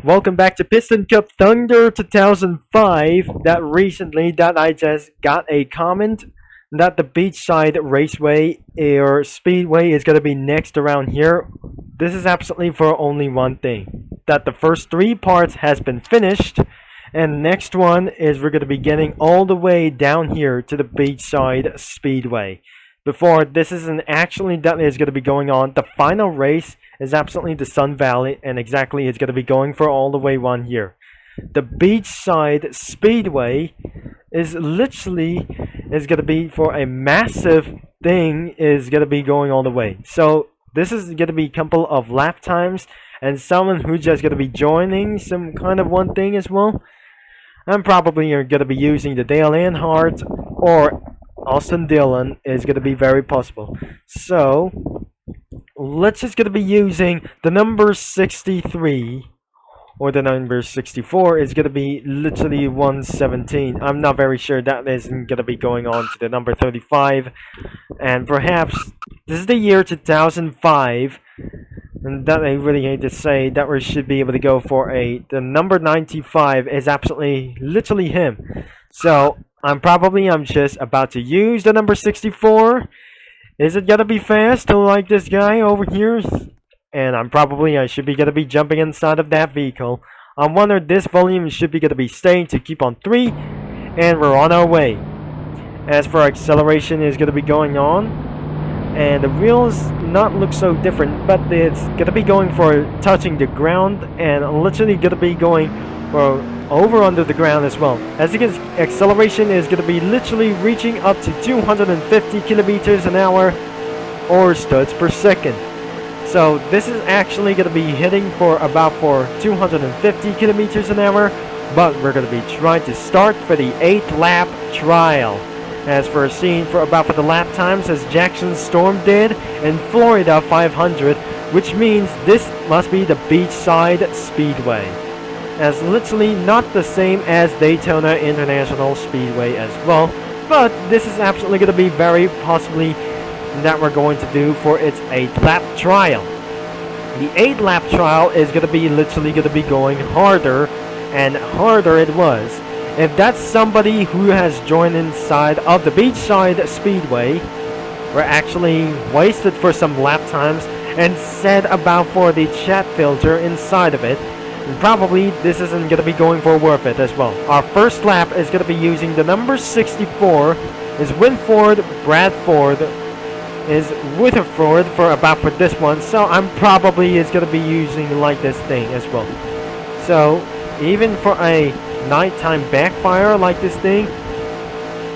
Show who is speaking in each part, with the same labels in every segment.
Speaker 1: welcome back to Piston Cup Thunder 2005. That I just got a comment that the Beachside Raceway or Speedway is going to be next around here. This is absolutely for only one thing. That the first three parts has been finished. And next one is we're going to be getting all the way down here to the Beachside Speedway. Before this isn't actually that is going to be going on, the final race is absolutely the Sun Valley, and exactly it's going to be going for all the way one here. The Beachside Speedway is literally going to be for a massive thing is going to be going all the way. So this is going to be a couple of lap times and someone who's just going to be joining some kind of one thing as well. I'm probably going to be using the Dale Earnhardt or Austin Dillon is going to be very possible. So let's just going to be using the number 63 or the number 64 is going to be literally 117. I'm not very sure that isn't going to be going on to the number 35, and perhaps this is the year 2005, and that I really hate to say that we should be able to go for the number 95 is absolutely literally him. So I'm just about to use the number 64. Is it gonna be fast to like this guy over here? And I should be gonna be jumping inside of that vehicle. I wonder this volume should be gonna be staying to keep on 3, and we're on our way. As for acceleration is gonna be going on, and the wheels not look so different, but it's gonna be going for touching the ground and literally gonna be going for over under the ground as well. As you can see, acceleration is going to be literally reaching up to 250 kilometers an hour or studs per second. So this is actually going to be hitting for 250 kilometers an hour, but we're going to be trying to start for the 8th lap trial. As for a scene for the lap times as Jackson Storm did in Florida 500, which means this must be the Beachside Speedway, as literally not the same as Daytona International Speedway as well, but this is absolutely going to be very possibly that we're going to do for its 8th lap trial. The 8th lap trial is going to be literally going to be going harder and harder it was. If that's somebody who has joined inside of the Beachside Speedway, we're actually wasted for some lap times and said about for the chat filter inside of it. Probably this isn't going to be going for worth it as well. Our first lap is going to be using the number 64 is Winford Bradford is Witherford for this one, so I'm probably is going to be using like this thing as well. So even for a nighttime backfire like this thing,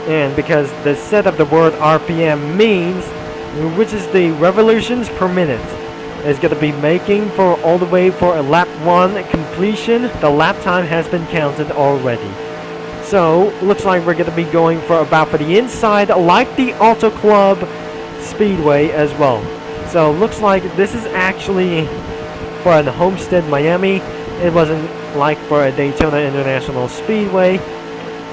Speaker 1: and because the set of the word RPM means, which is the revolutions per minute, is going to be making for all the way for a lap 1 completion. The lap time has been counted already. So looks like we're going to be going for the inside like the Auto Club Speedway as well. So looks like this is actually for a Homestead Miami. It wasn't like for a Daytona International Speedway.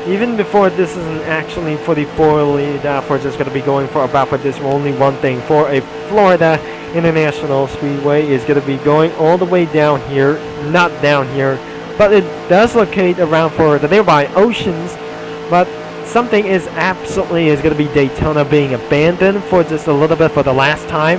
Speaker 1: Even before this isn't actually for the we're just going to be going for this only one thing for a Florida International Speedway is going to be going all the way down here, not down here, but it does locate around for the nearby oceans, but something is absolutely is going to be Daytona being abandoned for just a little bit for the last time.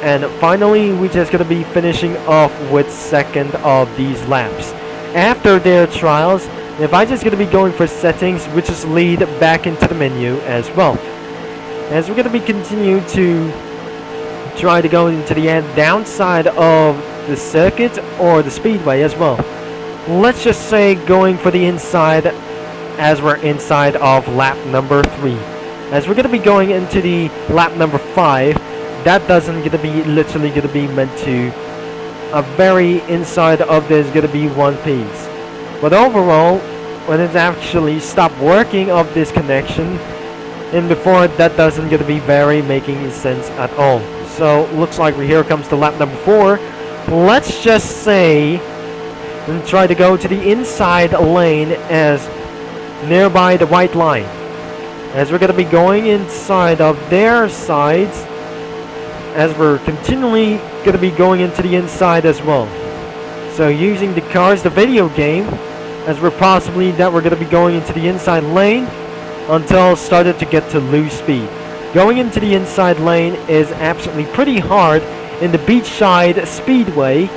Speaker 1: And finally we're just going to be finishing off with second of these laps. After their trials, if I just going to be going for settings, which is lead back into the menu as well. As we're going to be continue to try to go into the downside of the circuit or the speedway as well. Let's just say going for the inside as we're inside of lap number 3. As we're going to be going into the lap number 5, that doesn't going to be literally going to be meant to a very inside of there's going to be one piece. But overall, when it actually stopped working of this connection, and before that doesn't going to be very making sense at all. So looks like here comes the lap number 4. Let's just say and try to go to the inside lane as nearby the white line. As we're going to be going inside of their sides, as we're continually going to be going into the inside as well. So using the cars, the video game, as we're possibly that we're going to be going into the inside lane until started to get to lose speed. Going into the inside lane is absolutely pretty hard in the Beachside Speedway.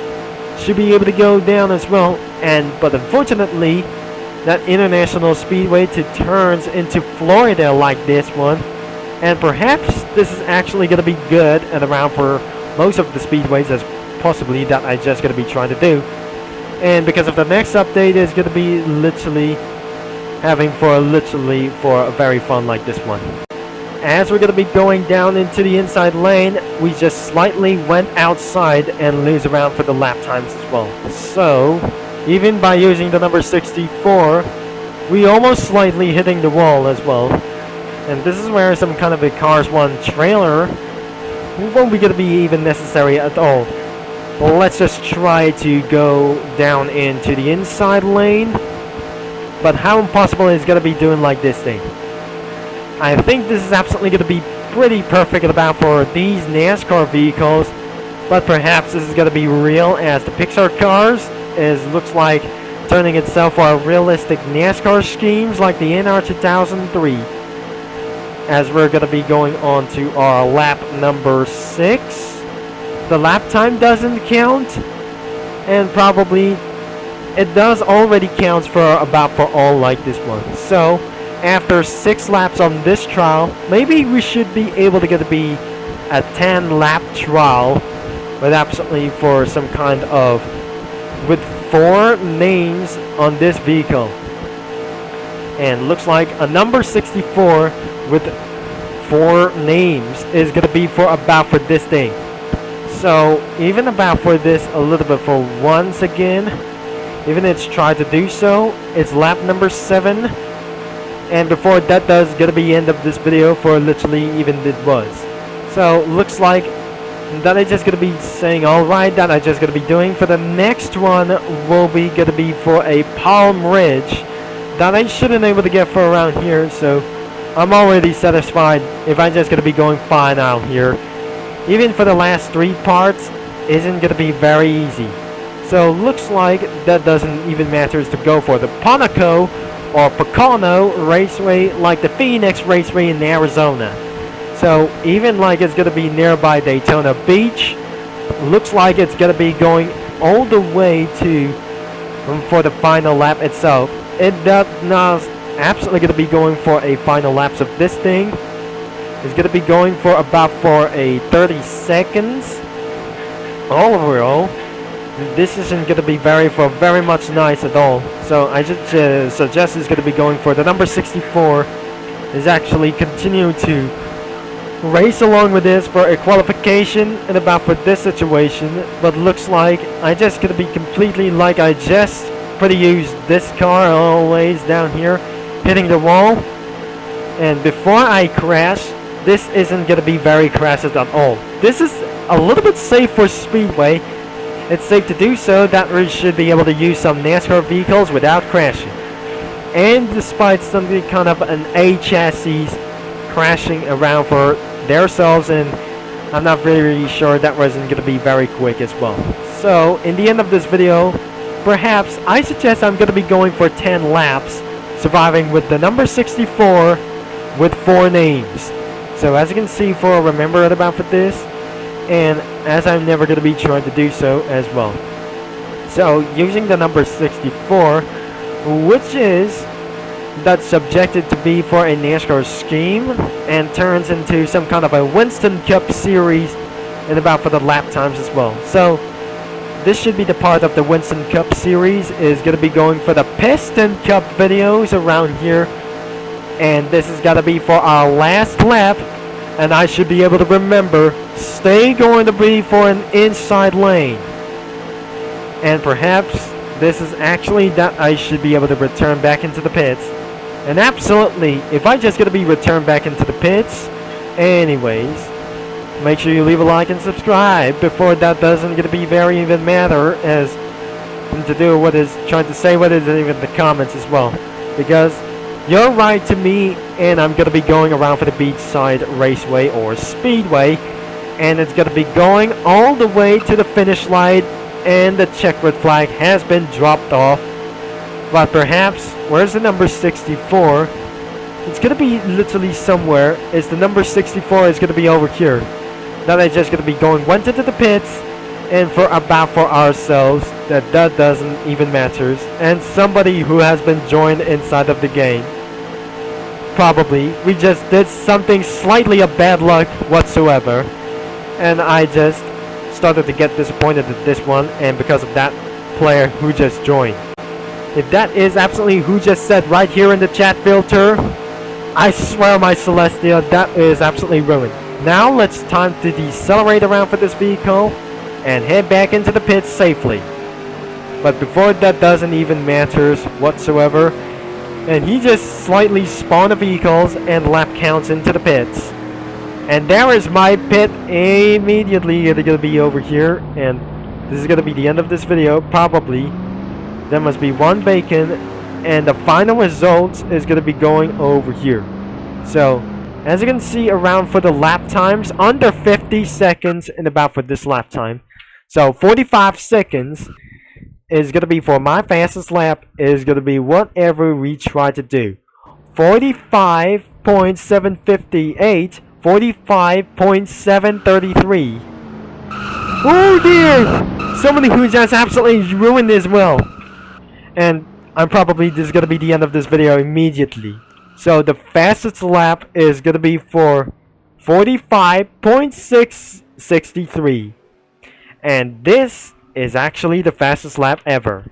Speaker 1: Should be able to go down as well, but unfortunately that international speedway turns into Florida like this one, and perhaps this is actually going to be good and around for most of the speedways as possibly that I just going to be trying to do. And because of the next update is going to be literally having for a very fun like this one. As we're going to be going down into the inside lane, we just slightly went outside and lose around for the lap times as well. So even by using the number 64, we almost slightly hitting the wall as well. And this is where some kind of a Cars 1 trailer won't be going to be even necessary at all. Well, let's just try to go down into the inside lane. But how impossible is going to be doing like this thing? I think this is absolutely going to be pretty perfect about for these NASCAR vehicles. But perhaps this is going to be real as the Pixar cars looks like turning itself for realistic NASCAR schemes like the NR 2003. As we're going to be going on to our lap number 6. The lap time doesn't count, and probably it does already counts for all like this one. So after 6 laps on this trial, maybe we should be able to get to be a 10 lap trial with absolutely for some kind of with 4 names on this vehicle. And looks like a number 64 with 4 names is going to be for this thing. So even about for this a little bit for once again, even it's tried to do so, it's lap number 7. And before that does going to be end of this video for literally even it was. So looks like that I just going to be saying alright, that I just going to be doing for the next one will be going to be for a Palm Ridge that I shouldn't able to get for around here. So I'm already satisfied if I just going to be going fine out here. Even for the last 3 parts isn't going to be very easy. So looks like that doesn't even matter to go for the Pocono or Pocono Raceway like the Phoenix Raceway in Arizona. So even like it's going to be nearby Daytona Beach, looks like it's going to be going all the way to for the final lap itself. It does not absolutely going to be going for a final laps of this thing. It's going to be going for about for a 30 seconds. Overall, this isn't going to be very much nice at all. So I just suggest it's going to be going for the number 64 is actually continue to race along with this for a qualification and about for this situation. But looks like I just going to be completely like I just pretty used this car always down here hitting the wall. And before I crash, this isn't going to be very crashed at all. This is a little bit safe for Speedway. It's safe to do so that we should be able to use some NASCAR vehicles without crashing. And despite something kind of an A chassis crashing around for themselves, and I'm not really sure that wasn't going to be very quick as well. So in the end of this video, perhaps I suggest I'm going to be going for 10 laps, surviving with the number 64 with 4 names. So as you can see, remember it about for this, and as I'm never going to be trying to do so as well. So using the number 64, which is that's subjected to be for a NASCAR scheme and turns into some kind of a Winston Cup series and about for the lap times as well. So this should be the part of the Winston Cup series is going to be going for the Piston Cup videos around here. And this is going to be for our last lap. And I should be able to remember, stay going to be for an inside lane. And perhaps this is actually that I should be able to return back into the pits. And absolutely, if I just going to be returned back into the pits, anyways, make sure you leave a like and subscribe before that doesn't going to be very even matter as to do what is trying to say what is even the comments as well. Because you're right to me, and I'm going to be going around for the Beachside Raceway or Speedway, and it's going to be going all the way to the finish line and the checkered flag has been dropped off. But perhaps, where's the number 64? It's gonna be literally somewhere. Is the number 64 is gonna be over here. That is just gonna be going went into the pits, and for ourselves that doesn't even matters. And somebody who has been joined inside of the game. Probably we just did something slightly of bad luck whatsoever, and I just started to get disappointed at this one, and because of that player who just joined. If that is absolutely who just said right here in the chat filter, I swear my Celestia, that is absolutely ruined. Now let's time to decelerate around for this vehicle and head back into the pits safely. But before that doesn't even matters whatsoever, and he just slightly spawned the vehicles and lap counts into the pits. And there is my pit immediately. It's gonna be over here, and this is gonna be the end of this video probably. There must be one bacon, and the final result is going to be going over here. So, as you can see around for the lap times, under 50 seconds in about for this lap time. So, 45 seconds is going to be for my fastest lap, is going to be whatever we try to do. 45.758, 45.733. Oh dear! Somebody who just absolutely ruined as well. And I'm probably this is gonna be the end of this video immediately. So the fastest lap is gonna be for 45.663, and this is actually the fastest lap ever.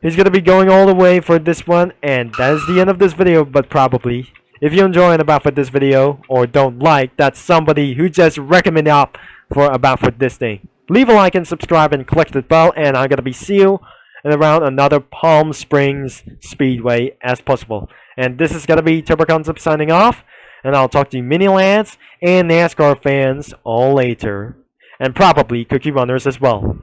Speaker 1: He's gonna be going all the way for this one, and that is the end of this video. But probably, if you enjoy about for this video or don't like, that's somebody who just recommended up for about for this thing. Leave a like and subscribe and click the bell, and I'm gonna be see you and around another Palm Springs Speedway as possible. And this is gonna be Turbo Concept signing off, and I'll talk to you mini lads and NASCAR fans all later, and probably cookie runners as well.